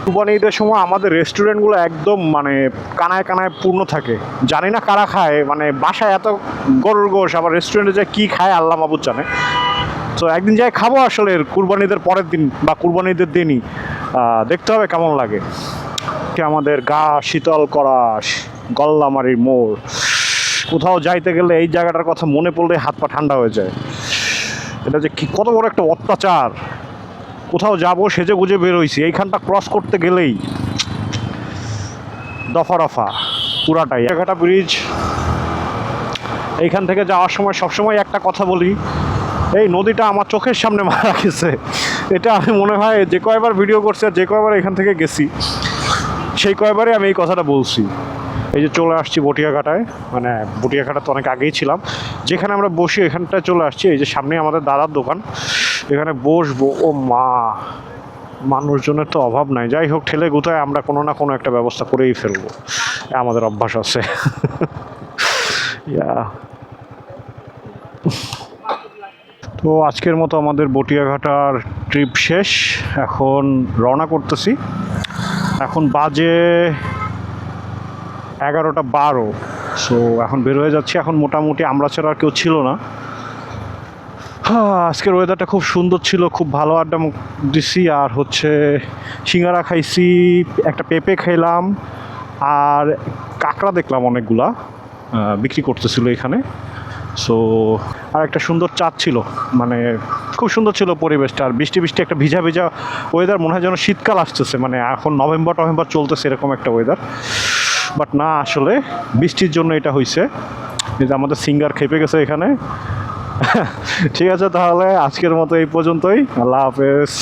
কুরবানি ঈদের সময় আমাদের রেস্টুরেন্টগুলো একদম মানে কানায় কানায় পূর্ণ থাকে। জানি না কারা খায়, মানে বাসায় এত গরুর গোশ, আবার রেস্টুরেন্টে যায় কী খায় আল্লাহ মাবুদ জানে। তো একদিন যাই খাবো আসলে কুরবানি ঈদের পরের দিন বা কুরবানি ঈদের দিনই, দেখতে হবে কেমন লাগে। আমাদের গা শীতল করা গল্লামারির মোড়, কোথাও যাইতে গেলে এই জায়গাটার কথা মনে পড়লে হাত পা ঠান্ডা হয়ে যায়। এটা যে কি কত বড় একটা অত্যাচার। কোথাও যাবো সেজে গুজে বের হইছি, এইখানটা ক্রস করতে গেলেই দফা রফা পুরাটাই। এগাটা ব্রিজ, এইখান থেকে যাওয়ার সময় সবসময় একটা কথা বলি, এই নদীটা আমার চোখের সামনে মারা গেছে। এটা আমি মনে হয় যে কয়বার ভিডিও করছি আর যে কয়বার এখান থেকে গেছি সেই কয়বারই আমি এই কথাটা বলছি। এই যে চলে আসছি বটিয়াঘাটায়, মানে বটিয়াঘাটা তো অনেক আগেই ছিলাম, যেখানে আমরা বসি এখানটায় চলে আসছি। এই যে সামনে আমাদের দাদার দোকান, এখানে বসবো। ও মা, মানুষজনের তো অভাব নাই। যাই হোক, ঠেলে গুতায় আমরা কোনো না কোনো একটা ব্যবস্থা করেই ফেলবো, আমাদের অভ্যাস আছে। তো আজকের মতো আমাদের বটিয়াঘাটার ট্রিপ শেষ, এখন রওনা করতেছি। এখন বাজে 11:12। সো এখন বের হয়ে যাচ্ছি। এখন মোটামুটি আমরা ছাড়া আর কেউ ছিল না। আজকের ওয়েদারটা খুব সুন্দর ছিল, খুব ভালো আড্ডা দিছি। আর হচ্ছে সিঙ্গারা খাইছি, একটা পেঁপে খেলাম, আর কাঁকড়া দেখলাম অনেকগুলা বিক্রি করতেছিল এখানে। সো আর একটা সুন্দর চাঁদ ছিল, মানে খুব সুন্দর ছিল পরিবেশটা। আর বৃষ্টি বৃষ্টি একটা ভিজা ভিজা ওয়েদার, মনে হয় যেন শীতকাল আসতেছে, মানে এখন নভেম্বর চলতেছে এরকম একটা ওয়েদার। বাট না, আসলে বৃষ্টির জন্য এটা হয়েছে। এই যে আমাদের সিঙ্গার খেপে গেছে এখানে। ঠিক আছে, তাহলে আজকের মতো এই পর্যন্তই। আল্লাহ হাফেজ।